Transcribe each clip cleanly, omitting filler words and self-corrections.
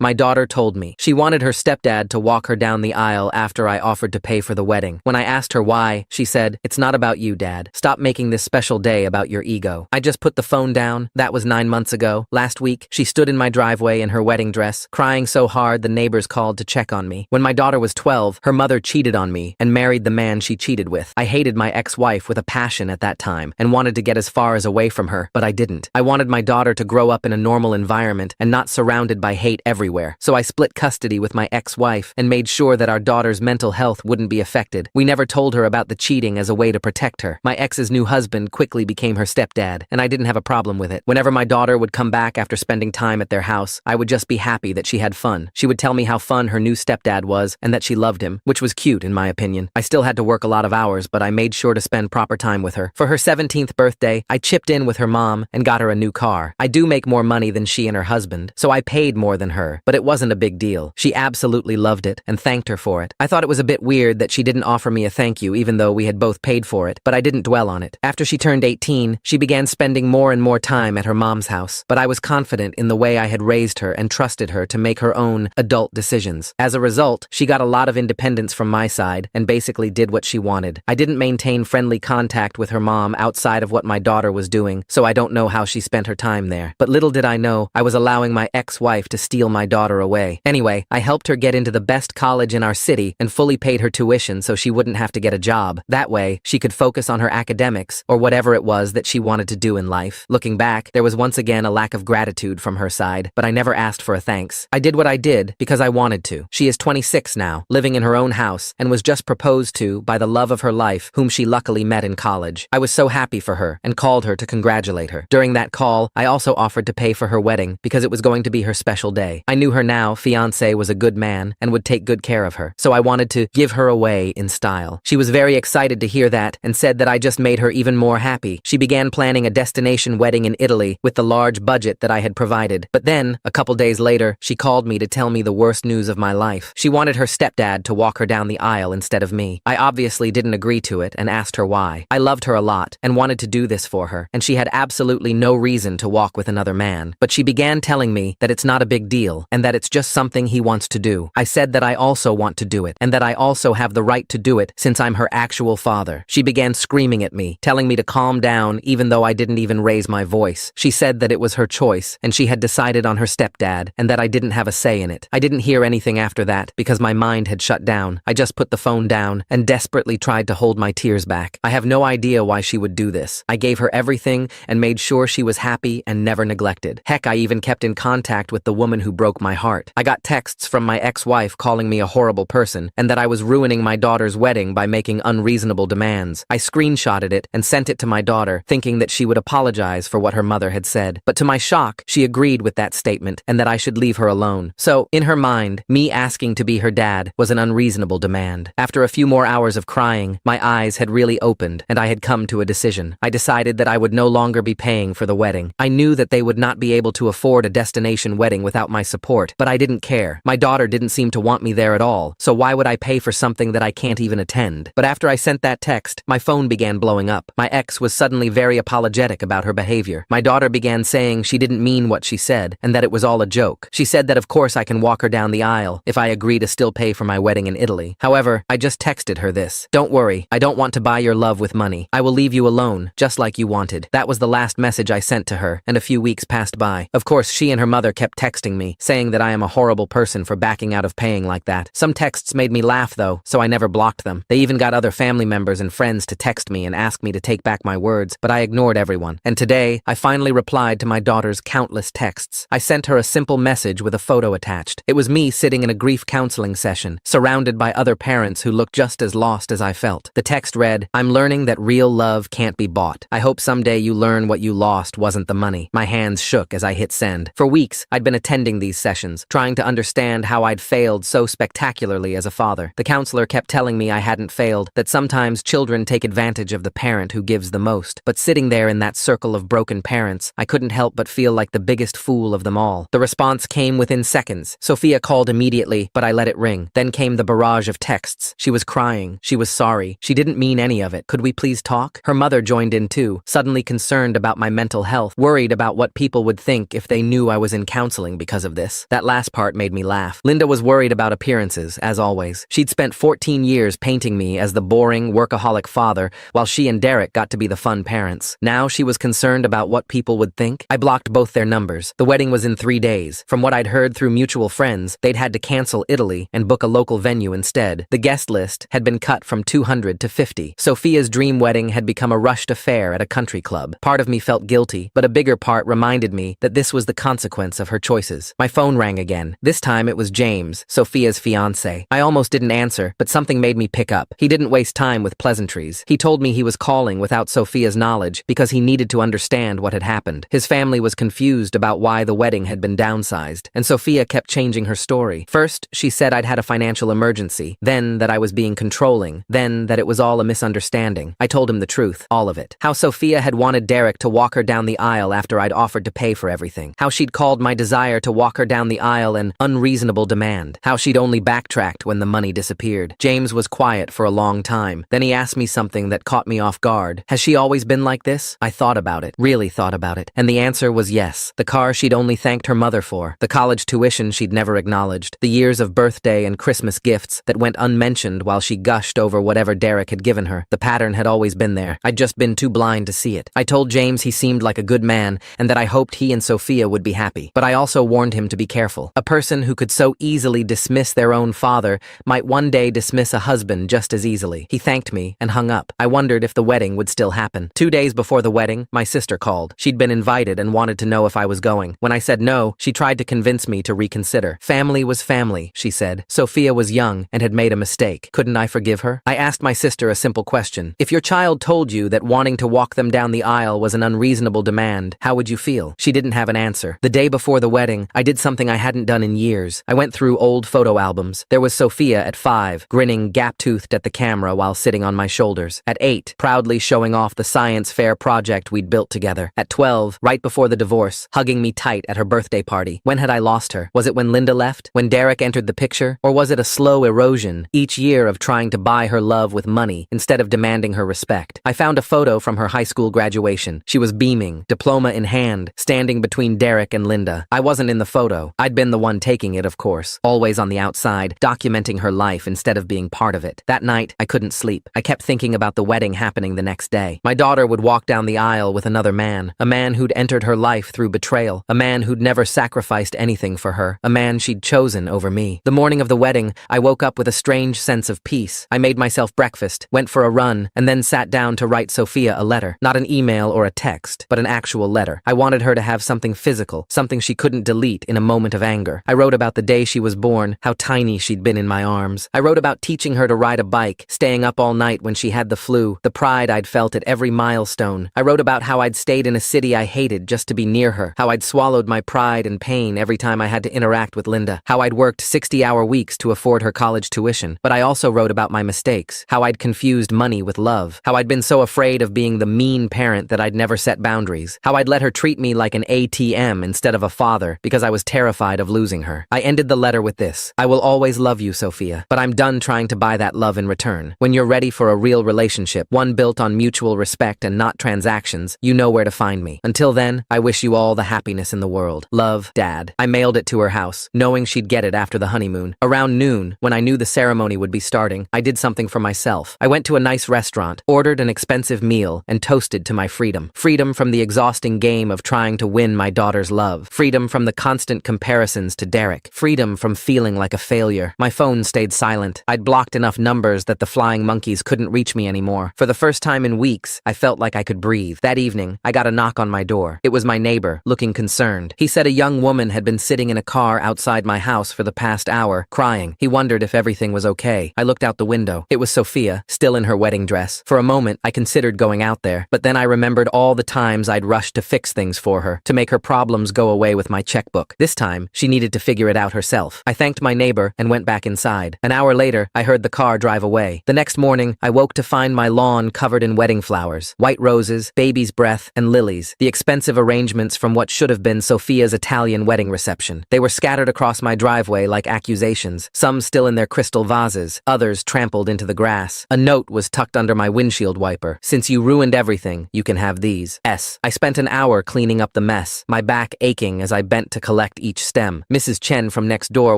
My daughter told me. She wanted her stepdad to walk her down the aisle after I offered to pay for the wedding. When I asked her why, she said, "It's not about you, Dad. Stop making this special day about your ego." I just put the phone down. That was 9 months ago. Last week, she stood in my driveway in her wedding dress, crying so hard the neighbors called to check on me. When my daughter was 12, her mother cheated on me and married the man she cheated with. I hated my ex-wife with a passion at that time and wanted to get as far as away from her, but I didn't. I wanted my daughter to grow up in a normal environment and not surrounded by hate everywhere. So I split custody with my ex-wife and made sure that our daughter's mental health wouldn't be affected. We never told her about the cheating as a way to protect her. My ex's new husband quickly became her stepdad, and I didn't have a problem with it. Whenever my daughter would come back after spending time at their house, I would just be happy that she had fun. She would tell me how fun her new stepdad was and that she loved him, which was cute in my opinion. I still had to work a lot of hours, but I made sure to spend proper time with her. For her 17th birthday, I chipped in with her mom and got her a new car. I do make more money than she and her husband, so I paid more than her, but it wasn't a big deal. She absolutely loved it and thanked her for it. I thought it was a bit weird that she didn't offer me a thank you even though we had both paid for it, but I didn't dwell on it. After she turned 18, she began spending more and more time at her mom's house, but I was confident in the way I had raised her and trusted her to make her own adult decisions. As a result, she got a lot of independence from my side and basically did what she wanted. I didn't maintain friendly contact with her mom outside of what my daughter was doing, so I don't know how she spent her time there. But little did I know, I was allowing my ex-wife to steal my daughter away. Anyway, I helped her get into the best college in our city and fully paid her tuition so she wouldn't have to get a job. That way, she could focus on her academics or whatever it was that she wanted to do in life. Looking back, there was once again a lack of gratitude from her side, but I never asked for a thanks. I did what I did because I wanted to. She is 26 now, living in her own house, and was just proposed to by the love of her life, whom she luckily met in college. I was so happy for her and called her to congratulate her. During that call, I also offered to pay for her wedding because it was going to be her special day. I knew her now fiancé was a good man and would take good care of her, so I wanted to give her away in style. She was very excited to hear that and said that I just made her even more happy. She began planning a destination wedding in Italy with the large budget that I had provided. But then, a couple days later, she called me to tell me the worst news of my life. She wanted her stepdad to walk her down the aisle instead of me. I obviously didn't agree to it and asked her why. I loved her a lot and wanted to do this for her, and she had absolutely no reason to walk with another man. But she began telling me that it's not a big deal and that it's just something he wants to do. I said that I also want to do it and that I also have the right to do it since I'm her actual father. She began screaming at me, telling me to calm down even though I didn't even raise my voice. She said that it was her choice and she had decided on her stepdad and that I didn't have a say in it. I didn't hear anything after that because my mind had shut down. I just put the phone down and desperately tried to hold my tears back. I have no idea why she would do this. I gave her everything and made sure she was happy and never neglected. Heck, I even kept in contact with the woman who broke my heart. I got texts from my ex-wife calling me a horrible person and that I was ruining my daughter's wedding by making unreasonable demands. I screenshotted it and sent it to my daughter, thinking that she would apologize for what her mother had said. But to my shock, she agreed with that statement and that I should leave her alone. So, in her mind, me asking to be her dad was an unreasonable demand. After a few more hours of crying, my eyes had really opened and I had come to a decision. I decided that I would no longer be paying for the wedding. I knew that they would not be able to afford a destination wedding without my support, but I didn't care. My daughter didn't seem to want me there at all, so why would I pay for something that I can't even attend? But after I sent that text, my phone began blowing up. My ex was suddenly very apologetic about her behavior. My daughter began saying she didn't mean what she said and that it was all a joke. She said that of course I can walk her down the aisle if I agree to still pay for my wedding in Italy. However, I just texted her this. Don't worry, I don't want to buy your love with money. I will leave you alone, just like you wanted. That was the last message I sent to her, and a few weeks passed by. Of course, she and her mother kept texting me, saying that I am a horrible person for backing out of paying like that. Some texts made me laugh though, so I never blocked them. They even got other family members and friends to text me and ask me to take back my words, but I ignored everyone. And today, I finally replied to my daughter's countless texts. I sent her a simple message with a photo attached. It was me sitting in a grief counseling session, surrounded by other parents who looked just as lost as I felt. The text read, "I'm learning that real love can't be bought. I hope someday you learn what you lost wasn't the money." My hands shook as I hit send. For weeks, I'd been attending these sessions, trying to understand how I'd failed so spectacularly as a father. The counselor kept telling me I hadn't failed, that sometimes children take advantage of the parent who gives the most. But sitting there in that circle of broken parents, I couldn't help but feel like the biggest fool of them all. The response came within seconds. Sophia called immediately, but I let it ring. Then came the barrage of texts. She was crying. She was sorry. She didn't mean any of it. Could we please talk? Her mother joined in too, suddenly concerned about my mental health, worried about what people would think if they knew I was in counseling because of this. Yes, that last part made me laugh. Linda was worried about appearances, as always. She'd spent 14 years painting me as the boring, workaholic father, while she and Derek got to be the fun parents. Now she was concerned about what people would think. I blocked both their numbers. The wedding was in 3 days. From what I'd heard through mutual friends, they'd had to cancel Italy and book a local venue instead. The guest list had been cut from 200 to 50. Sophia's dream wedding had become a rushed affair at a country club. Part of me felt guilty, but a bigger part reminded me that this was the consequence of her choices. My phone rang again. This time it was James, Sophia's fiancé. I almost didn't answer, but something made me pick up. He didn't waste time with pleasantries. He told me he was calling without Sophia's knowledge because he needed to understand what had happened. His family was confused about why the wedding had been downsized, and Sophia kept changing her story. First, she said I'd had a financial emergency, then that I was being controlling, then that it was all a misunderstanding. I told him the truth, all of it. How Sophia had wanted Derek to walk her down the aisle after I'd offered to pay for everything. How she'd called my desire to walk her down the aisle an unreasonable demand. How she'd only backtracked when the money disappeared. James was quiet for a long time. Then he asked me something that caught me off guard. Has she always been like this? I thought about it, really thought about it. And the answer was yes. The car she'd only thanked her mother for. The college tuition she'd never acknowledged. The years of birthday and Christmas gifts that went unmentioned while she gushed over whatever Derek had given her. The pattern had always been there. I'd just been too blind to see it. I told James he seemed like a good man and that I hoped he and Sophia would be happy. But I also warned him to be careful. A person who could so easily dismiss their own father might one day dismiss a husband just as easily. He thanked me and hung up. I wondered if the wedding would still happen. 2 days before the wedding, my sister called. She'd been invited and wanted to know if I was going. When I said no, she tried to convince me to reconsider. Family was family, she said. Sophia was young and had made a mistake. Couldn't I forgive her? I asked my sister a simple question. If your child told you that wanting to walk them down the aisle was an unreasonable demand, how would you feel? She didn't have an answer. The day before the wedding, I did something I hadn't done in years. I went through old photo albums. There was Sophia at 5, grinning gap-toothed at the camera while sitting on my shoulders. At 8, proudly showing off the science fair project we'd built together. At 12, right before the divorce, hugging me tight at her birthday party. When had I lost her? Was it when Linda left? When Derek entered the picture? Or was it a slow erosion, each year of trying to buy her love with money instead of demanding her respect? I found a photo from her high school graduation. She was beaming, diploma in hand, standing between Derek and Linda. I wasn't in the photo. I'd been the one taking it, of course, always on the outside, documenting her life instead of being part of it. That night, I couldn't sleep. I kept thinking about the wedding happening the next day. My daughter would walk down the aisle with another man, a man who'd entered her life through betrayal, a man who'd never sacrificed anything for her, a man she'd chosen over me. The morning of the wedding, I woke up with a strange sense of peace. I made myself breakfast, went for a run, and then sat down to write Sophia a letter. Not an email or a text, but an actual letter. I wanted her to have something physical, something she couldn't delete in a moment of anger. I wrote about the day she was born, how tiny she'd been in my arms. I wrote about teaching her to ride a bike, staying up all night when she had the flu, the pride I'd felt at every milestone. I wrote about how I'd stayed in a city I hated just to be near her, how I'd swallowed my pride and pain every time I had to interact with Linda, how I'd worked 60-hour weeks to afford her college tuition. But I also wrote about my mistakes, how I'd confused money with love, how I'd been so afraid of being the mean parent that I'd never set boundaries, how I'd let her treat me like an ATM instead of a father because I was terrified of losing her. I ended the letter with this: I will always love you, Sophia, but I'm done trying to buy that love in return. When you're ready for a real relationship, one built on mutual respect and not transactions, you know where to find me. Until then, I wish you all the happiness in the world. Love, Dad. I mailed it to her house, knowing she'd get it after the honeymoon. Around noon, when I knew the ceremony would be starting, I did something for myself. I went to a nice restaurant, ordered an expensive meal, and toasted to my freedom. Freedom from the exhausting game of trying to win my daughter's love. Freedom from the constant comparisons to Derek. Freedom from feeling like a failure. My phone stayed silent. I'd blocked enough numbers that the flying monkeys couldn't reach me anymore. For the first time in weeks, I felt like I could breathe. That evening, I got a knock on my door. It was my neighbor, looking concerned. He said a young woman had been sitting in a car outside my house for the past hour, crying. He wondered if everything was okay. I looked out the window. It was Sophia, still in her wedding dress. For a moment, I considered going out there, but then I remembered all the times I'd rushed to fix things for her, to make her problems go away with my checkbook. This time, she needed to figure it out herself. I thanked my neighbor and went back inside. An hour later, I heard the car drive away. The next morning, I woke to find my lawn covered in wedding flowers, white roses, baby's breath, and lilies, the expensive arrangements from what should have been Sophia's Italian wedding reception. They were scattered across my driveway like accusations, some still in their crystal vases, others trampled into the grass. A note was tucked under my windshield wiper. Since you ruined everything, you can have these. I spent an hour cleaning up the mess, my back aching as I bent to collect each stem. Mrs. Chen from next door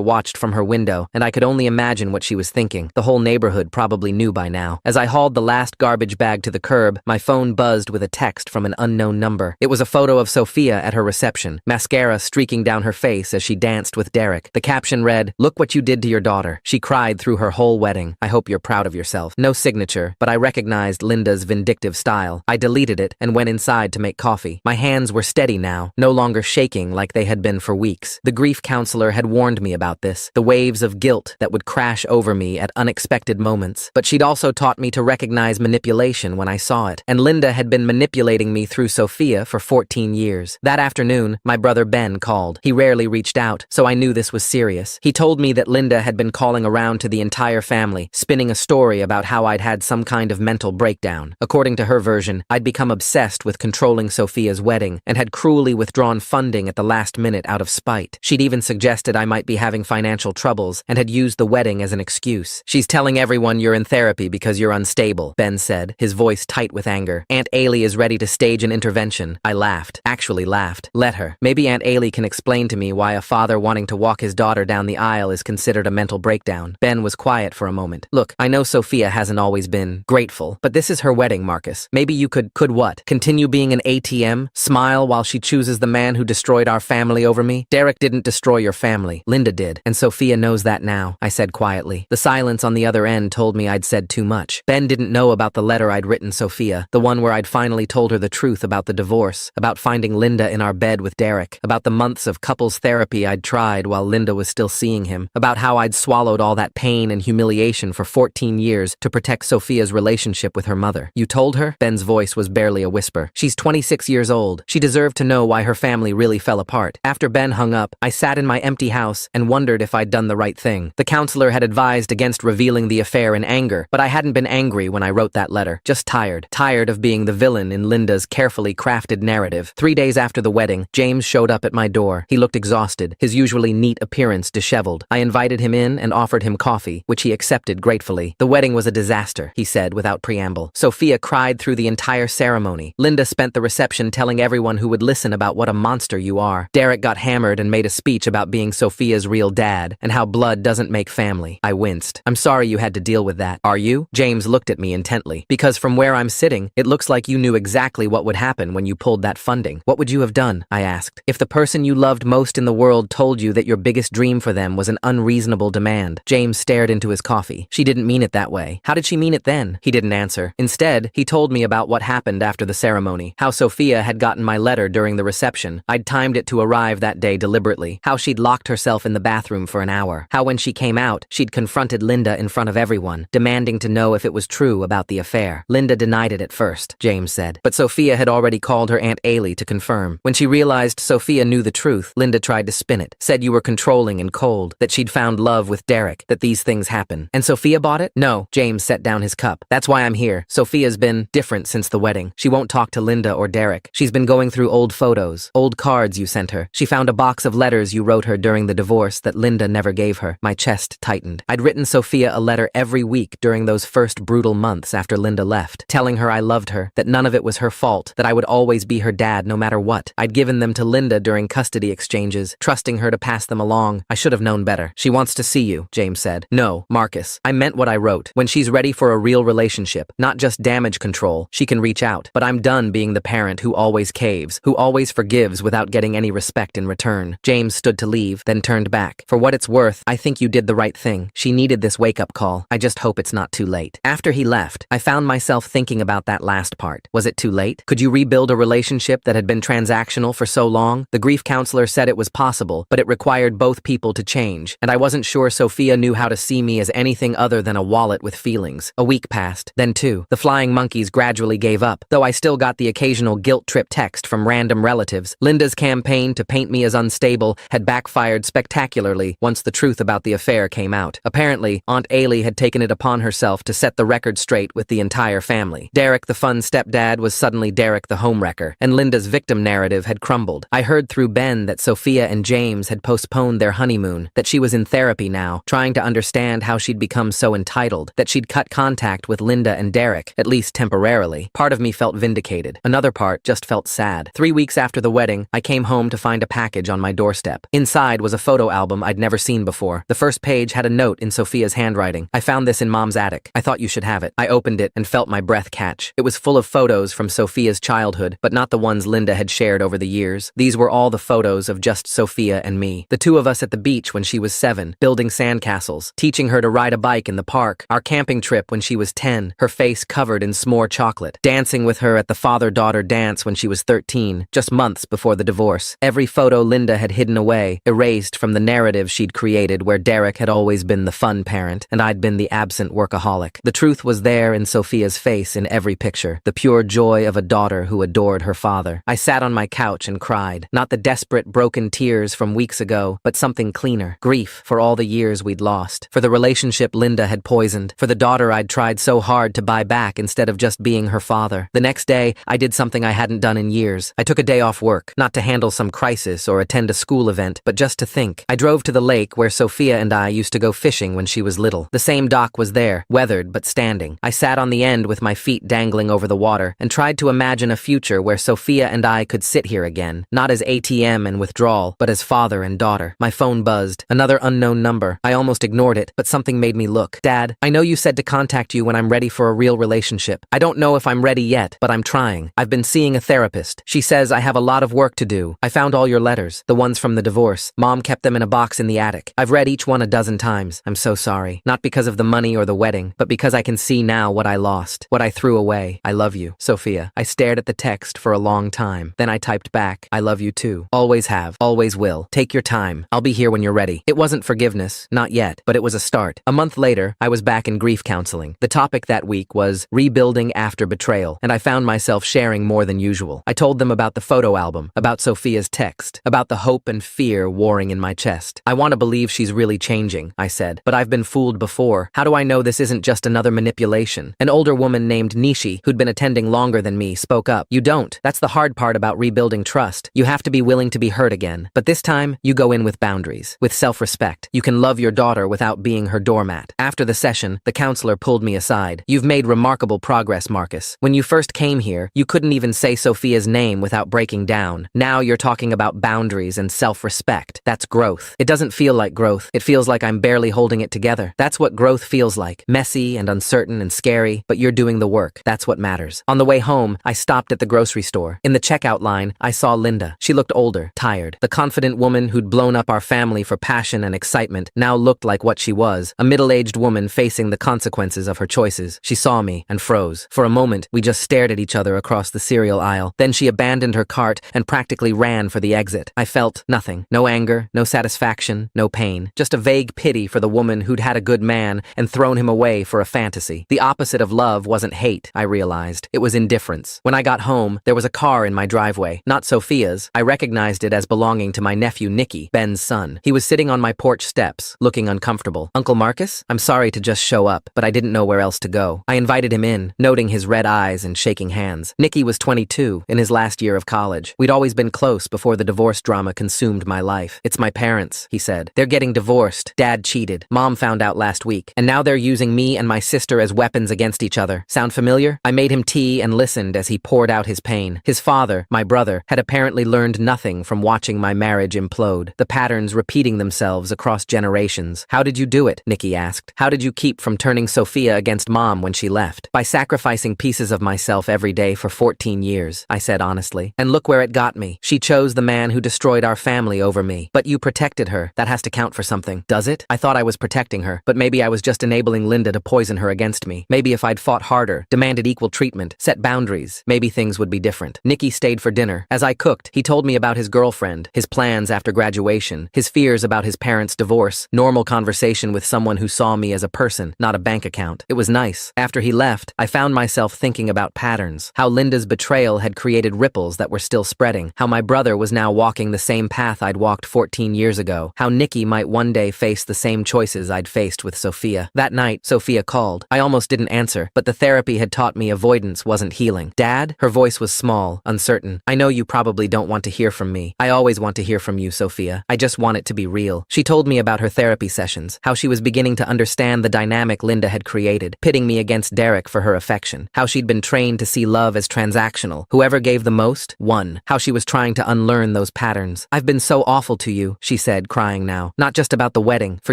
watched from her window, and I could only imagine what she was thinking. The whole neighborhood probably knew by now. As I hauled the last garbage bag to the curb, my phone buzzed with a text from an unknown number. It was a photo of Sophia at her reception, mascara streaking down her face as she danced with Derek. The caption read, "Look what you did to your daughter. She cried through her whole wedding. I hope you're proud of yourself." No signature, but I recognized Linda's vindictive style. I deleted it and went inside to make coffee. My hands were steady now, no longer shaking like they had been for weeks. The grief counselor had warned me about this, the waves of guilt that would crash over me at unexpected moments. But she'd also taught me to recognize manipulation when I saw it. And Linda had been manipulating me through Sophia for 14 years. That afternoon, my brother Ben called. He rarely reached out, so I knew this was serious. He told me that Linda had been calling around to the entire family, spinning a story about how I'd had some kind of mental breakdown. According to her version, I'd become obsessed with controlling Sophia's wedding and had cruelly withdrawn funding at the last minute out of spite. She'd even suggested I might be having financial troubles and had used the wedding as an excuse. "She's telling everyone you're in therapy because you're unstable," Ben said, his voice tight with anger. "Aunt Ailey is ready to stage an intervention." I laughed. Actually laughed. Let her. Maybe Aunt Ailey can explain to me why a father wanting to walk his daughter down the aisle is considered a mental breakdown. Ben was quiet for a moment. "Look, I know Sophia hasn't always been grateful, but this is her wedding, Marcus. Maybe you could what? Continue being an ATM? Smile while she chooses the man who destroyed our family over me? Derek didn't destroy your family. Linda did, and Sophia knows that now," I said quietly. The silence on the other end told me I'd said too much. Ben didn't know about the letter I'd written Sophia, the one where I'd finally told her the truth about the divorce, about finding Linda in our bed with Derek, about the months of couples therapy I'd tried while Linda was still seeing him, about how I'd swallowed all that pain and humiliation for 14 years to protect Sophia's relationship with her mother. "You told her?" Ben's voice was barely a whisper. "She's 26 years old. She deserved to know why her family really fell apart." After Ben hung up, I sat in my empty house and wondered if I'd done the right thing. The counselor had advised against revealing the affair in anger, but I hadn't been angry when I wrote that letter. Just tired. Tired of being the villain in Linda's carefully crafted narrative. 3 days after the wedding, James showed up at my door. He looked exhausted, his usually neat appearance disheveled. I invited him in and offered him coffee, which he accepted gratefully. "The wedding was a disaster," he said without preamble. "Sophia cried through the entire ceremony. Linda spent the reception telling everyone who would listen about what a monster you are. Derek got hammered and made a speech about being Sophia's real dad and how blood doesn't make family." I winced. "I'm sorry you had to deal with that." "Are you?" James looked at me intently. "Because from where I'm sitting, it looks like you knew exactly what would happen when you pulled that funding." "What would you have done?" I asked. "If the person you loved most in the world told you that your biggest dream for them was an unreasonable demand." James stared into his coffee. "She didn't mean it that way." "How did she mean it then?" He didn't answer. Instead, he told me about what happened after the ceremony. How Sophia had gotten my letter during the reception. I'd timed it to arrive that day deliberately. How she'd locked herself in the bathroom for an hour. How when she came out, she'd confronted Linda in front of everyone, demanding to know if it was true about the affair. "Linda denied it at first," James said. "But Sophia had already called her Aunt Ailey to confirm. When she realized Sophia knew the truth, Linda tried to spin it. Said you were controlling and cold, that she'd found love with Derek, that these things happen. And Sophia bought it?" "No," James set down his cup. "That's why I'm here. Sophia's been different since the wedding. She won't talk to Linda or Derek. She's been going through old photos, old cards you sent her. She found a box of letters you wrote her during the divorce that Linda never gave her." My chest tightened. I'd written Sophia a letter every week during those first brutal months after Linda left, telling her I loved her, that none of it was her fault, that I would always be her dad no matter what. I'd given them to Linda during custody exchanges, trusting her to pass them along. I should have known better. "She wants to see you," James said. "No, Marcus. I meant what I wrote. When she's ready for a real relationship, not just damage control, she can reach out. But I'm done being the parent who always caves, who always forgives without getting any respect in return." James stood to leave, then turned back. "For what it's worth, I think you did the right thing. She needed this wake-up call. I just hope it's not too late." After he left, I found myself thinking about that last part. Was it too late? Could you rebuild a relationship that had been transactional for so long? The grief counselor said it was possible, but it required both people to change, and I wasn't sure Sophia knew how to see me as anything other than a wallet with feelings. A week passed, then two. The flying monkeys gradually gave up, though I still got the occasional guilt-trip text from random relatives. Linda's campaign to paint me as unstable had backfired spectacularly once the truth about the affair came out. Apparently, Aunt Ailey had taken it upon herself to set the record straight with the entire family. Derek the fun stepdad was suddenly Derek the homewrecker, and Linda's victim narrative had crumbled. I heard through Ben that Sophia and James had postponed their honeymoon, that she was in therapy now, trying to understand how she'd become so entitled, that she'd cut contact with Linda and Derek, at least temporarily. Part of me felt vindicated. Another part just felt sad. 3 weeks after the wedding, I came home to find a package package on my doorstep. Inside was a photo album I'd never seen before. The first page had a note in Sophia's handwriting. "I found this in Mom's attic. I thought you should have it." I opened it and felt my breath catch. It was full of photos from Sophia's childhood, but not the ones Linda had shared over the years. These were all the photos of just Sophia and me. The two of us at the beach when she was 7, building sandcastles, teaching her to ride a bike in the park, our camping trip when she was 10, her face covered in s'more chocolate, dancing with her at the father-daughter dance when she was 13, just months before the divorce. Every photo Linda had hidden away, erased from the narrative she'd created where Derek had always been the fun parent and I'd been the absent workaholic. The truth was there in Sophia's face in every picture, the pure joy of a daughter who adored her father. I sat on my couch and cried, not the desperate, broken tears from weeks ago, but something cleaner, grief for all the years we'd lost, for the relationship Linda had poisoned, for the daughter I'd tried so hard to buy back instead of just being her father. The next day, I did something I hadn't done in years. I took a day off work, not to handle some crisis or attend a school event, but just to think. I drove to the lake where Sophia and I used to go fishing when she was little. The same dock was there, weathered but standing. I sat on the end with my feet dangling over the water and tried to imagine a future where Sophia and I could sit here again, not as ATM and withdrawal, but as father and daughter. My phone buzzed. Another unknown number. I almost ignored it, but something made me look. "Dad, I know you said to contact you when I'm ready for a real relationship. I don't know if I'm ready yet, but I'm trying. I've been seeing a therapist. She says I have a lot of work to do. I found all your letters, the ones from the divorce. Mom kept them in a box in the attic. I've read each one a dozen times. I'm so sorry. Not because of the money or the wedding, but because I can see now what I lost, what I threw away. I love you, Sophia." I stared at the text for a long time. Then I typed back, "I love you too. Always have. Always will. Take your time. I'll be here when you're ready." It wasn't forgiveness, not yet, but it was a start. A month later, I was back in grief counseling. The topic that week was rebuilding after betrayal, and I found myself sharing more than usual. I told them about the photo album, about Sophia's text, about the hope and fear warring in my chest. "I want to believe she's really changing," I said, "but I've been fooled before. How do I know this isn't just another manipulation?" An older woman named Nishi, who'd been attending longer than me, spoke up. "You don't. That's the hard part about rebuilding trust. You have to be willing to be hurt again. But this time, you go in with boundaries, with self-respect. You can love your daughter without being her doormat." After the session, the counselor pulled me aside. "You've made remarkable progress, Marcus. When you first came here, you couldn't even say Sophia's name without breaking down. Now you're talking about boundaries and self-respect. That's growth. It doesn't feel like growth. It feels like I'm barely holding it together. That's what growth feels like. Messy and uncertain and scary, but you're doing the work. That's what matters." On the way home, I stopped at the grocery store. In the checkout line, I saw Linda. She looked older, tired. The confident woman who'd blown up our family for passion and excitement now looked like what she was, a middle-aged woman facing the consequences of her choices. She saw me and froze. For a moment, we just stared at each other across the cereal aisle. Then she abandoned her cart and practically ran for the exit. I felt nothing. No anger, no satisfaction, no pain. Just a vague pity for the woman who'd had a good man and thrown him away for a fantasy. The opposite of love wasn't hate, I realized. It was indifference. When I got home, there was a car in my driveway. Not Sophia's. I recognized it as belonging to my nephew Nicky, Ben's son. He was sitting on my porch steps, looking uncomfortable. "Uncle Marcus? I'm sorry to just show up, but I didn't know where else to go." I invited him in, noting his red eyes and shaking hands. Nicky was 22, in his last year of college. We'd always been close before the divorce drama consumed my life. "It's my parents," he said. "They're getting divorced. Dad cheated. Mom found out last week. And now they're using me and my sister as weapons against each other. Sound familiar?" I made him tea and listened as he poured out his pain. His father, my brother, had apparently learned nothing from watching my marriage implode, the patterns repeating themselves across generations. "How did you do it?" Nicky asked. "How did you keep from turning Sophia against Mom when she left?" "By sacrificing pieces of myself every day for 14 years, I said honestly. "And look where it got me. She chose the man who destroyed our family over me. But you protected her. That has to count for something. Does it? I thought I was protecting her, but maybe I was just enabling Linda to poison her against me. Maybe if I'd fought harder, demanded equal treatment, set boundaries, maybe things would be different." Nicky stayed for dinner. As I cooked, he told me about his girlfriend, his plans after graduation, his fears about his parents' divorce, normal conversation with someone who saw me as a person, not a bank account. It was nice. After he left, I found myself thinking about patterns, how Linda's betrayal had created ripples that were still spreading, how my brother was now walking the same path I'd walked 14 years ago, how Nicky might one day face the same choices I'd faced with Sophia. That night, Sophia called. I almost didn't answer, but the therapy had taught me avoidance wasn't healing. "Dad?" Her voice was small, uncertain. "I know you probably don't want to hear from me. I always want to hear from you, Sophia. I just want it to be real." She told me about her therapy sessions, how she was beginning to understand the dynamic Linda had created, pitting me against Derek for her affection, how she'd been trained to see love as transactional. Whoever gave the most, won. How she was trying to unlearn those patterns patterns. I've been so awful to you, she said, crying now. Not just about the wedding, for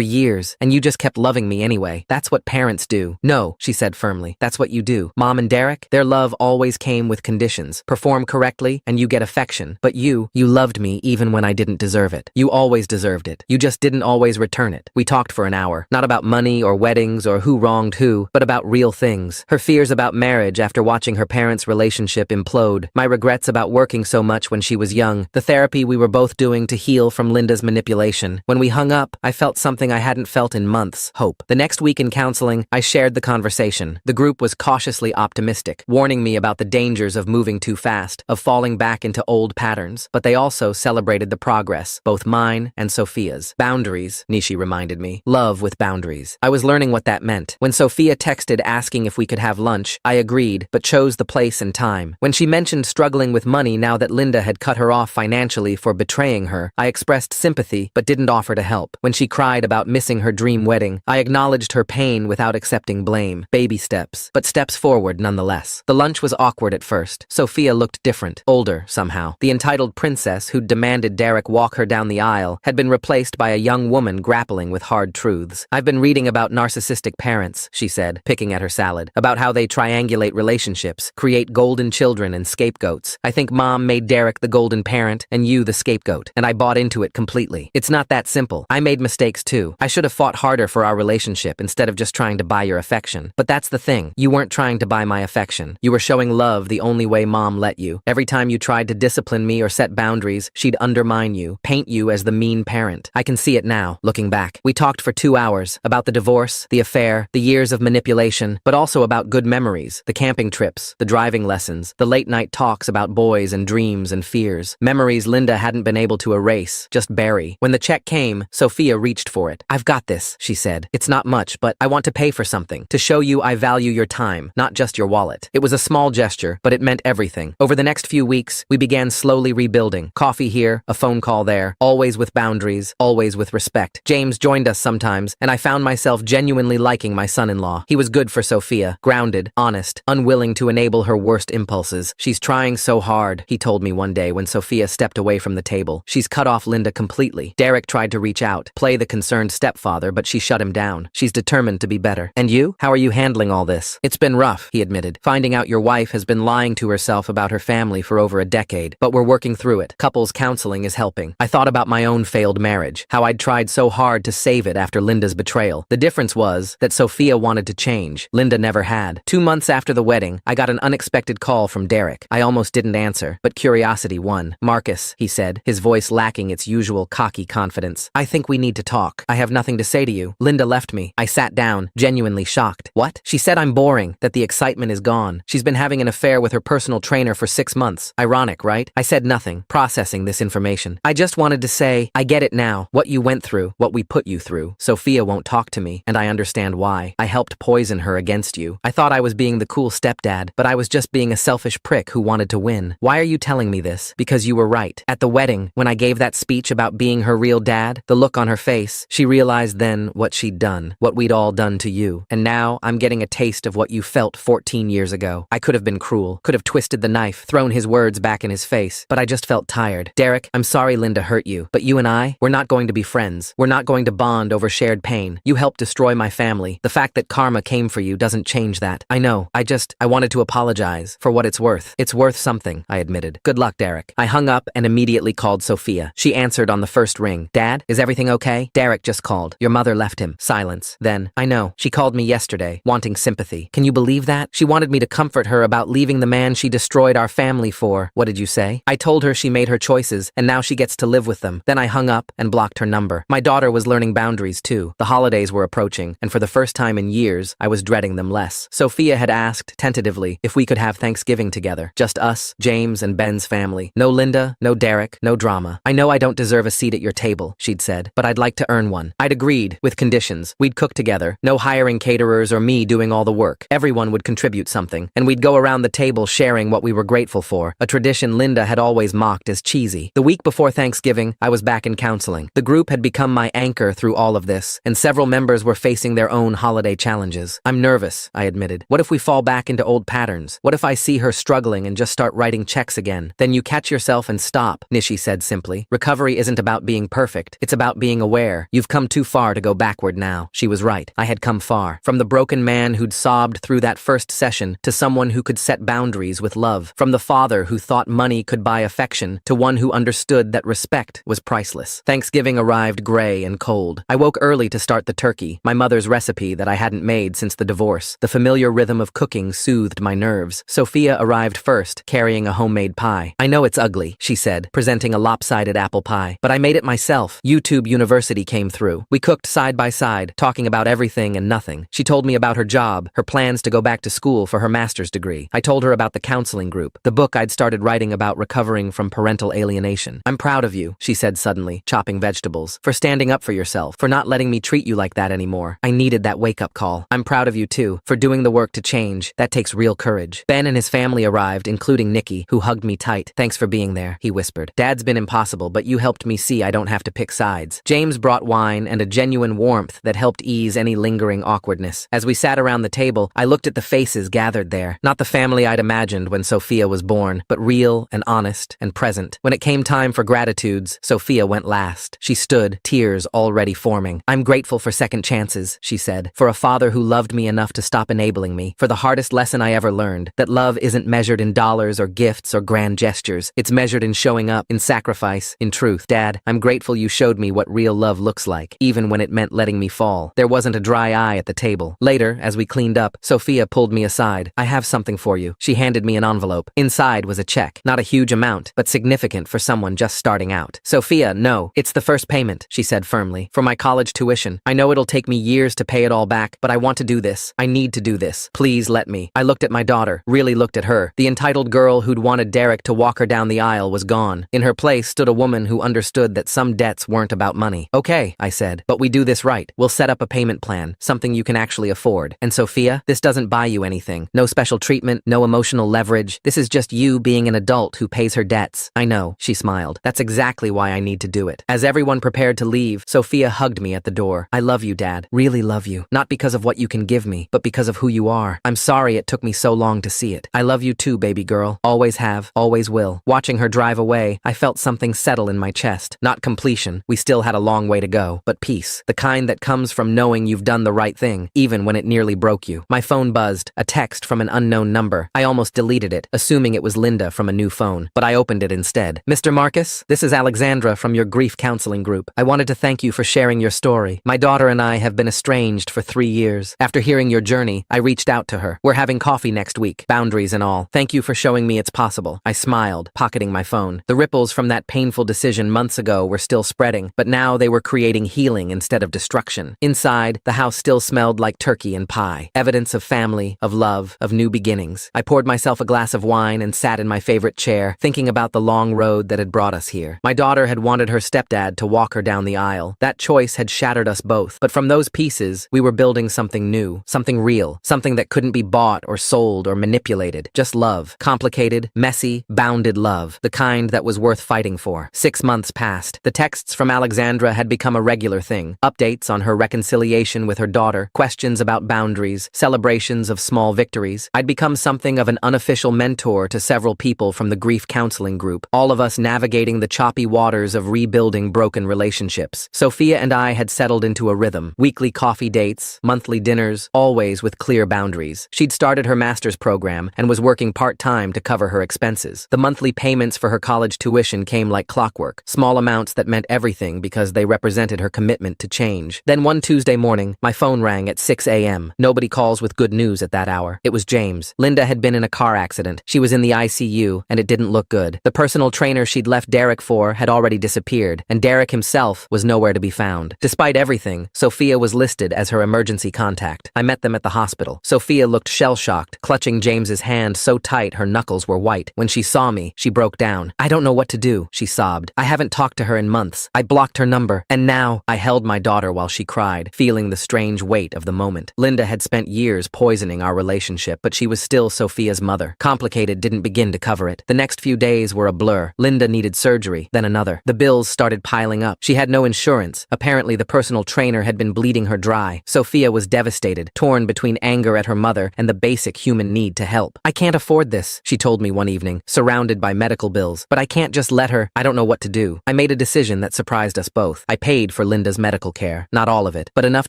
years, and you just kept loving me anyway. That's what parents do. No, she said firmly. That's what you do. Mom and Derek, their love always came with conditions. Perform correctly, and you get affection. But you loved me even when I didn't deserve it. You always deserved it. You just didn't always return it. We talked for an hour, not about money or weddings or who wronged who, but about real things. Her fears about marriage after watching her parents' relationship implode, my regrets about working so much when she was young, the therapy we were both doing to heal from Linda's manipulation. When we hung up, I felt something I hadn't felt in months: hope. The next week in counseling, I shared the conversation. The group was cautiously optimistic, warning me about the dangers of moving too fast, of falling back into old patterns, but they also celebrated the progress, both mine and Sophia's. Boundaries, Nishi reminded me. Love with boundaries. I was learning what that meant. When Sophia texted asking if we could have lunch, I agreed, but chose the place and time. When she mentioned struggling with money now that Linda had cut her off financially for betraying her, I expressed sympathy but didn't offer to help. When she cried about missing her dream wedding, I acknowledged her pain without accepting blame. Baby steps, but steps forward nonetheless. The lunch was awkward at first. Sophia looked different, older somehow. The entitled princess who'd demanded Derek walk her down the aisle had been replaced by a young woman grappling with hard truths. I've been reading about narcissistic parents, she said, picking at her salad, about how they triangulate relationships, create golden children and scapegoats. I think Mom made Derek the golden parent and you the scapegoat, and I bought into it completely. It's not that simple. I made mistakes too. I should have fought harder for our relationship instead of just trying to buy your affection. But that's the thing. You weren't trying to buy my affection. You were showing love the only way Mom let you. Every time you tried to discipline me or set boundaries, she'd undermine you, paint you as the mean parent. I can see it now, looking back. We talked for 2 hours about the divorce, the affair, the years of manipulation, but also about good memories, the camping trips, the driving lessons, the late-night talks about boys and dreams and fears. Memories Linda hadn't been able to erase, just bury. When the check came, Sophia reached for it. "I've got this," she said. "It's not much, but I want to pay for something, to show you I value your time, not just your wallet." It was a small gesture, but it meant everything. Over the next few weeks, we began slowly rebuilding. Coffee here, a phone call there, always with boundaries, always with respect. James joined us sometimes, and I found myself genuinely liking my son-in-law. He was good for Sophia, grounded, honest, unwilling to enable her worst impulses. "She's trying so hard," he told me one day when Sophia stepped away from the table. "She's cut off Linda completely." Derek tried to reach out, play the concerned stepfather, but she shut him down. "She's determined to be better." "And you? How are you handling all this?" "It's been rough," he admitted. "Finding out your wife has been lying to herself about her family for over a decade, but we're working through it. Couples counseling is helping." I thought about my own failed marriage, how I'd tried so hard to save it after Linda's betrayal. The difference was that Sophia wanted to change. Linda never had. 2 months after the wedding, I got an unexpected call from Derek. I almost didn't answer, but curiosity won. "Marcus," he said, his voice lacking its usual cocky confidence. "I think we need to talk. I have nothing to say to you. Linda left me." I sat down, genuinely shocked. "What?" "She said I'm boring, that the excitement is gone. She's been having an affair with her personal trainer for 6 months. Ironic, right?" I said nothing, processing this information. "I just wanted to say, I get it now. What you went through, what we put you through. Sophia won't talk to me, and I understand why. I helped poison her against you. I thought I was being the cool stepdad, but I was just being a selfish prick who wanted to win. Why are you telling me this? Because you were right. At the wedding, when I gave that speech about being her real dad, the look on her face, she realized then what she'd done, what we'd all done to you. And now I'm getting a taste of what you felt 14 years ago. I could have been cruel, could have twisted the knife, thrown his words back in his face, but I just felt tired. Derek, I'm sorry Linda hurt you, but you and I, we're not going to be friends. We're not going to bond over shared pain. You helped destroy my family. The fact that karma came for you doesn't change that. I know. I wanted to apologize for what it's worth. It's worth something," I admitted. "Good luck, Derek." I hung up and immediately called Sophia. She answered on the first ring. "Dad, is everything okay?" "Derek just called. Your mother left him." Silence. Then, "I know. She called me yesterday, wanting sympathy. Can you believe that? She wanted me to comfort her about leaving the man she destroyed our family for." "What did you say?" "I told her she made her choices, and now she gets to live with them." Then I hung up and blocked her number. My daughter was learning boundaries too. The holidays were approaching, and for the first time in years, I was dreading them less. Sophia had asked, tentatively, if we could have Thanksgiving together. Just us, James and Ben's family. No Linda, no Derek, no drama. "I know I don't deserve a seat at your table," she'd said, "but I'd like to earn one." I'd agreed, with conditions. We'd cook together, no hiring caterers or me doing all the work. Everyone would contribute something, and we'd go around the table sharing what we were grateful for, a tradition Linda had always mocked as cheesy. The week before Thanksgiving, I was back in counseling. The group had become my anchor through all of this, and several members were facing their own holiday challenges. "I'm nervous," I admitted. "What if we fall back into old patterns? What if I see her struggling and just start writing checks again? Then you catch yourself and stop, Nishi said simply. Recovery isn't about being perfect. It's about being aware. You've come too far to go backward now. She was right. I had come far. From the broken man who'd sobbed through that first session to someone who could set boundaries with love. From the father who thought money could buy affection to one who understood that respect was priceless. Thanksgiving arrived gray and cold. I woke early to start the turkey, my mother's recipe that I hadn't made since the divorce. The familiar rhythm of cooking soothed my nerves. Sophia arrived first, carrying a homemade pie. I know it's ugly, she said, presenting a lopsided apple pie, but I made it myself. YouTube University came through. We cooked side by side, talking about everything and nothing. She told me about her job, her plans to go back to school for her master's degree. I told her about the counseling group, the book I'd started writing about recovering from parental alienation. I'm proud of you, she said suddenly, chopping vegetables, for standing up for yourself, for not letting me treat you like that anymore. I needed that wake-up call. I'm proud of you too, for doing the work to change. That takes real courage. Ben and his family arrived, including Nikki, who hugged me tight. Thanks for being there, he whispered. Dad's been impossible, but you helped me see I don't have to pick sides. James brought wine and a genuine warmth that helped ease any lingering awkwardness. As we sat around the table, I looked at the faces gathered there. Not the family I'd imagined when Sophia was born, but real and honest and present. When it came time for gratitudes, Sophia went last. She stood, tears already forming. I'm grateful for second chances, she said, for a father who loved me enough to stop enabling me, for the hardest lesson I ever learned, that love isn't measured in dollars or gifts or grand gestures. It's measured in showing up, in sacrifice, in truth. Dad, I'm grateful you showed me what real love looks like, even when it meant letting me fall. There wasn't a dry eye at the table. Later, as we cleaned up, Sophia pulled me aside. I have something for you. She handed me an envelope. Inside was a check. Not a huge amount, but significant for someone just starting out. Sophia, no. It's the first payment, she said firmly, for my college tuition. I know it'll take me years to pay it all back, but I want to do this. I need to do this. Please let me. I looked at my daughter, really looked at her. The entitled girl who'd wanted Derek to walk her down the aisle was gone. In her place stood a woman who understood that some debts weren't about money. Okay, I said, but we do this right. We'll set up a payment plan, something you can actually afford. And Sophia, this doesn't buy you anything. No special treatment, no emotional leverage. This is just you being an adult who pays her debts. I know, she smiled. That's exactly why I need to do it. As everyone prepared to leave, Sophia hugged me at the door. I love you, Dad. Really love you. Not because of what you can give me, but because of who you are. I'm sorry it took me so long to see it. I love you too, baby girl. Always have, always will. Watching her drive away, I felt something settle in my chest. Not completion. We still had a long way to go, but peace. The kind that comes from knowing you've done the right thing, even when it nearly broke you. My phone buzzed, a text from an unknown number. I almost deleted it, assuming it was Linda from a new phone, but I opened it instead. Mr. Marcus, this is Alexandra from your grief counseling group. I wanted to thank you for sharing your story. My daughter and I have been estranged for 3 years. After hearing your journey, I reached out to her. We're having coffee next week, boundaries and all. Thank you for showing me it's possible. I smiled, pocketing my phone. The ripples from that painful decision months ago were still spreading, but now they were creating healing instead of destruction. Inside, the house still smelled like turkey and pie. Evidence of family, of love, of new beginnings. I poured myself a glass of wine and sat in my favorite chair, thinking about the long road that had brought us here. My daughter had wanted her stepdad to walk her down the aisle. That choice had shattered us both, but from those pieces, we were building something new, something real, something that couldn't be bought or sold or manipulated. Just love. Complicated, messy, bounded love. The kind that was worth fighting for. 6 months passed. The texts from Alexandra had become a regular thing. Updates on her reconciliation with her daughter, questions about boundaries, celebrations of small victories. I'd become something of an unofficial mentor to several people from the grief counseling group, all of us navigating the choppy waters of rebuilding broken relationships. Sophia and I had settled into a rhythm. Weekly coffee dates, monthly dinners, always with clear boundaries. She'd started her master's program and was working part-time to cover her expenses. The monthly payments for her college tuition came like clockwork, small amounts that meant everything because they represented her commitment to change. Then one Tuesday morning, my phone rang at 6 a.m. Nobody calls with good news at that hour. It was James. Linda had been in a car accident. She was in the ICU, and it didn't look good. The personal trainer she'd left Derek for had already disappeared, and Derek himself was nowhere to be found. Despite everything, Sophia was listed as her emergency contact. I met them at the hospital. Sophia looked shell-shocked, clutching James's hand so tight her knuckles were white. When she saw me, she broke down. I don't know what to do, she sobbed. I haven't talked to her in months. I blocked her number, and now I held my daughter while she cried, feeling the strange weight of the moment. Linda had spent years poisoning our relationship, but she was still Sophia's mother. Complicated didn't begin to cover it. The next few days were a blur. Linda needed surgery, then another. The bills started piling up. She had no insurance. Apparently, the personal trainer had been bleeding her dry. Sophia was devastated, torn between anger at her mother and the basic human need to help. I can't afford this, she told me one evening, surrounded by medical bills. But I can't can't just let her. I don't know what to do. I made a decision that surprised us both. I paid for Linda's medical care. Not all of it, but enough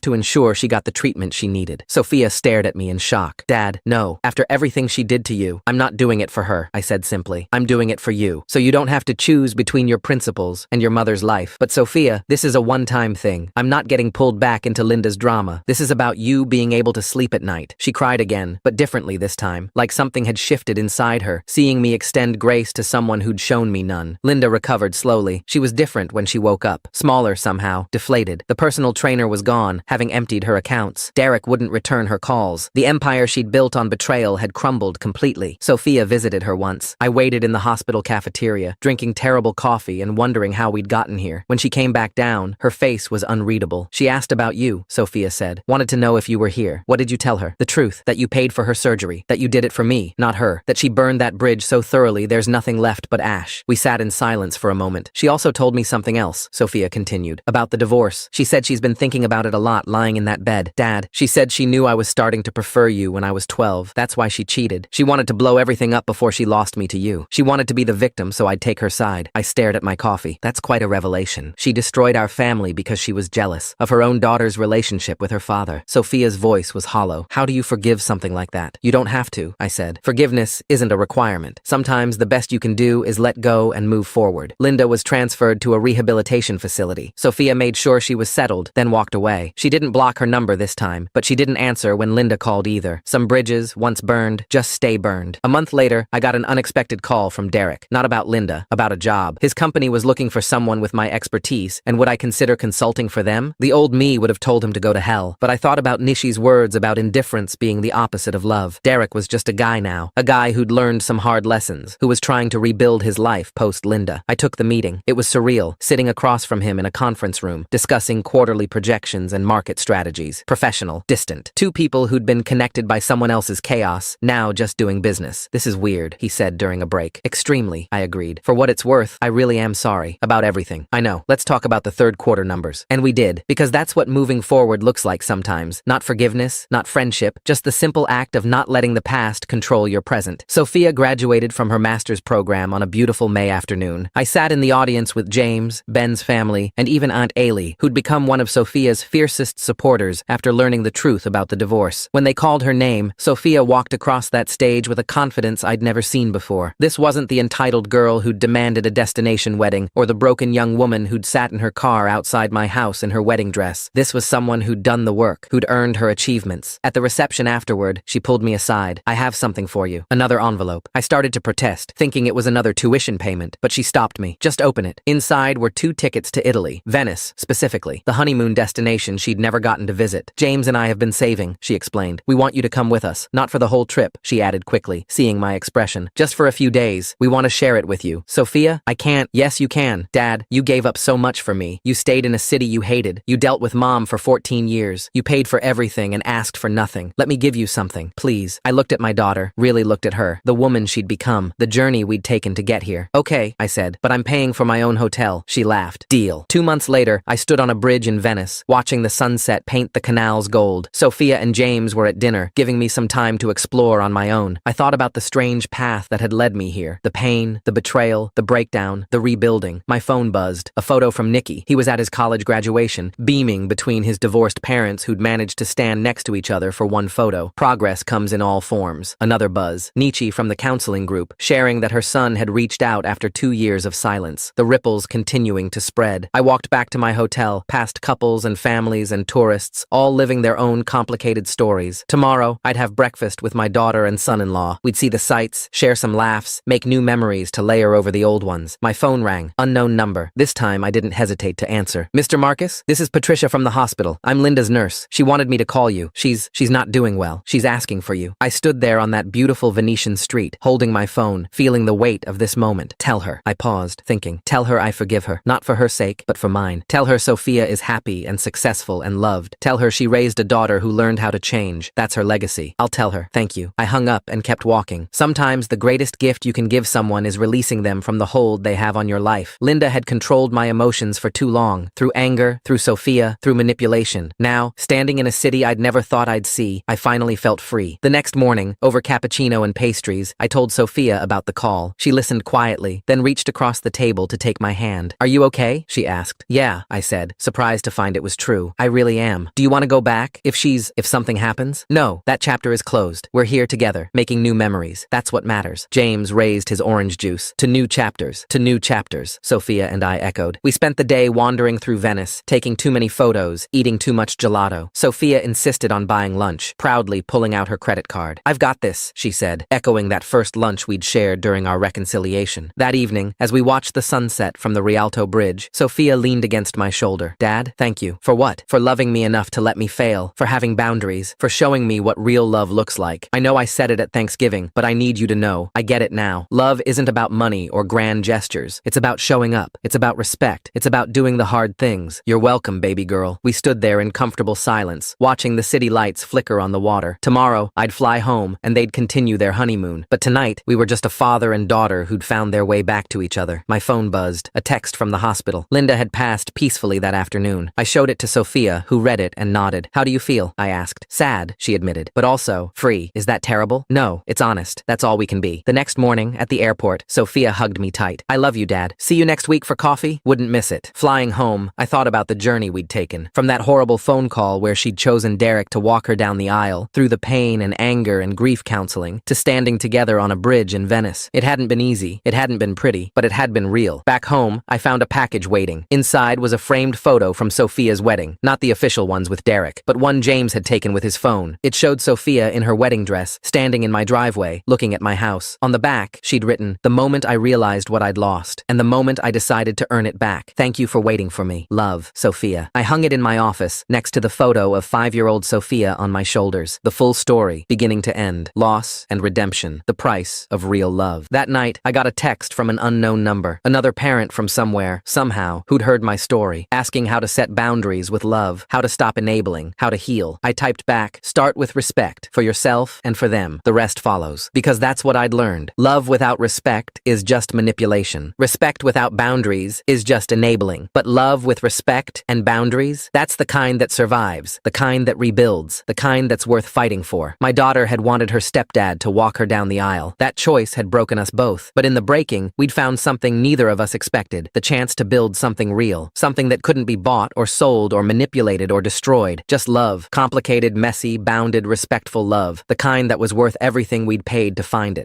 to ensure she got the treatment she needed. Sophia stared at me in shock. Dad, no. After everything she did to you, I'm not doing it for her, I said simply. I'm doing it for you. So you don't have to choose between your principles and your mother's life. But Sophia, this is a one-time thing. I'm not getting pulled back into Linda's drama. This is about you being able to sleep at night. She cried again, but differently this time, like something had shifted inside her, seeing me extend grace to someone who'd shown me none. Linda recovered slowly. She was different when she woke up, smaller somehow, deflated. The personal trainer was gone, having emptied her accounts. Derek wouldn't return her calls. The empire she'd built on betrayal had crumbled completely. Sophia visited her once. I waited in the hospital cafeteria, drinking terrible coffee and wondering how we'd gotten here. When she came back down, her face was unreadable. She asked about you, Sophia said. Wanted to know if you were here. What did you tell her? The truth, that you paid for her surgery, that you did it for me, not her, that she burned that bridge so thoroughly there's nothing left but ash. We sat in silence for a moment. She also told me something else, Sophia continued, about the divorce. She said she's been thinking about it a lot lying in that bed. Dad, she said she knew I was starting to prefer you when I was 12. That's why she cheated. She wanted to blow everything up before she lost me to you. She wanted to be the victim so I'd take her side. I stared at my coffee. That's quite a revelation. She destroyed our family because she was jealous of her own daughter's relationship with her father. Sophia's voice was hollow. How do you forgive something like that? You don't have to, I said. Forgiveness isn't a requirement. Sometimes the best you can do is let go and move forward. Linda was transferred to a rehabilitation facility. Sophia made sure she was settled, then walked away. She didn't block her number this time, but she didn't answer when Linda called either. Some bridges, once burned, just stay burned. A month later, I got an unexpected call from Derek. Not about Linda, about a job. His company was looking for someone with my expertise, and would I consider consulting for them? The old me would have told him to go to hell, but I thought about Nishi's words about indifference being the opposite of love. Derek was just a guy now, a guy who'd learned some hard lessons, who was trying to rebuild his life post-Linda. I took the meeting. It was surreal, sitting across from him in a conference room, discussing quarterly projections and market strategies. Professional, distant. Two people who'd been connected by someone else's chaos, now just doing business. This is weird, he said during a break. Extremely, I agreed. For what it's worth, I really am sorry about everything. I know. Let's talk about the third quarter numbers. And we did, because that's what moving forward looks like sometimes. Not forgiveness, not friendship, just the simple act of not letting the past control your present. Sophia graduated from her master's program on a beautiful May afternoon. I sat in the audience with James, Ben's family, and even Aunt Ailey, who'd become one of Sophia's fiercest supporters after learning the truth about the divorce. When they called her name, Sophia walked across that stage with a confidence I'd never seen before. This wasn't the entitled girl who'd demanded a destination wedding, or the broken young woman who'd sat in her car outside my house in her wedding dress. This was someone who'd done the work, who'd earned her achievements. At the reception afterward, she pulled me aside. I have something for you. Another envelope. I started to protest, thinking it was another tuition payment, but she stopped me. Just open it. Inside were 2 tickets to Italy, Venice, specifically, the honeymoon destination she'd never gotten to visit. James and I have been saving, she explained. We want you to come with us. Not for the whole trip, she added quickly, seeing my expression. Just for a few days. We want to share it with you. Sophia, I can't. Yes, you can. Dad, you gave up so much for me. You stayed in a city you hated. You dealt with Mom for 14 years. You paid for everything and asked for nothing. Let me give you something, please. I looked at my daughter, really looked at her, the woman she'd become, the journey we'd taken to get here. Okay, I said, but I'm paying for my own hotel. She laughed. Deal. 2 months later, I stood on a bridge in Venice, watching the sunset paint the canals gold. Sophia and James were at dinner, giving me some time to explore on my own. I thought about the strange path that had led me here. The pain, the betrayal, the breakdown, the rebuilding. My phone buzzed. A photo from Nicky. He was at his college graduation, beaming between his divorced parents who'd managed to stand next to each other for one photo. Progress comes in all forms. Another buzz. Nietzsche from the counseling group, sharing that her son had reached out after 2 years of silence. The ripples continuing to spread. I walked back to my hotel, past couples and families and tourists, all living their own complicated stories. Tomorrow, I'd have breakfast with my daughter and son-in-law. We'd see the sights, share some laughs, make new memories to layer over the old ones. My phone rang. Unknown number. This time, I didn't hesitate to answer. Mr. Marcus, this is Patricia from the hospital. I'm Linda's nurse. She wanted me to call you. She's not doing well. She's asking for you. I stood there on that beautiful Venetian street, holding my phone, feeling the weight of this moment. Tell her. I paused, thinking. Tell her I forgive her. Not for her sake, but for mine. Tell her Sophia is happy and successful and loved. Tell her she raised a daughter who learned how to change. That's her legacy. I'll tell her. Thank you. I hung up and kept walking. Sometimes the greatest gift you can give someone is releasing them from the hold they have on your life. Linda had controlled my emotions for too long. Through anger, through Sophia, through manipulation. Now, standing in a city I'd never thought I'd see, I finally felt free. The next morning, over cappuccino and pastries, I told Sophia about the call. She listened quietly slightly, then reached across the table to take my hand. "Are you okay?" she asked. "Yeah," I said, surprised to find it was true. "I really am. Do you want to go back? If something happens?" "No, that chapter is closed. We're here together, making new memories. That's what matters." James raised his orange juice. "To new chapters," Sophia and I echoed. We spent the day wandering through Venice, taking too many photos, eating too much gelato. Sophia insisted on buying lunch, proudly pulling out her credit card. "I've got this," she said, echoing that first lunch we'd shared during our reconciliation. That evening, as we watched the sunset from the Rialto Bridge, Sophia leaned against my shoulder. "Dad, thank you." "For what?" "For loving me enough to let me fail, for having boundaries, for showing me what real love looks like. I know I said it at Thanksgiving, but I need you to know, I get it now. Love isn't about money or grand gestures. It's about showing up. It's about respect. It's about doing the hard things. You're welcome, baby girl." We stood there in comfortable silence, watching the city lights flicker on the water. Tomorrow, I'd fly home, and they'd continue their honeymoon. But tonight, we were just a father and daughter who'd found their way back to each other. My phone buzzed. A text from the hospital. Linda had passed peacefully that afternoon. I showed it to Sophia, who read it and nodded. "How do you feel?" I asked. "Sad," she admitted, "but also free. Is that terrible?" "No, it's honest. That's all we can be." The next morning, at the airport, Sophia hugged me tight. "I love you, Dad. See you next week for coffee?" Wouldn't miss it. Flying home, I thought about the journey we'd taken. From that horrible phone call where she'd chosen Derek to walk her down the aisle, through the pain and anger and grief counseling, to standing together on a bridge in Venice. It hadn't been easy, it hadn't been pretty, but it had been real. Back home, I found a package waiting. Inside was a framed photo from Sophia's wedding. Not the official ones with Derek, but one James had taken with his phone. It showed Sophia in her wedding dress, standing in my driveway, looking at my house. On the back, she'd written, "The moment I realized what I'd lost, and the moment I decided to earn it back. Thank you for waiting for me. Love, Sophia." I hung it in my office, next to the photo of 5-year-old Sophia on my shoulders. The full story, beginning to end. Loss and redemption. The price of real love. That night, I got a text from an unknown number. Another parent from somewhere, somehow, who'd heard my story, asking how to set boundaries with love, how to stop enabling, how to heal. I typed back, "Start with respect, for yourself and for them. The rest follows." Because that's what I'd learned. Love without respect is just manipulation. Respect without boundaries is just enabling. But love with respect and boundaries, that's the kind that survives, the kind that rebuilds, the kind that's worth fighting for. My daughter had wanted her stepdad to walk her down the aisle. That choice had broken us both. But in the breaking, we'd found something neither of us expected, the chance to build something real, something that couldn't be bought or sold or manipulated or destroyed. Just love. Complicated, messy, bounded, respectful love. The kind that was worth everything we'd paid to find it.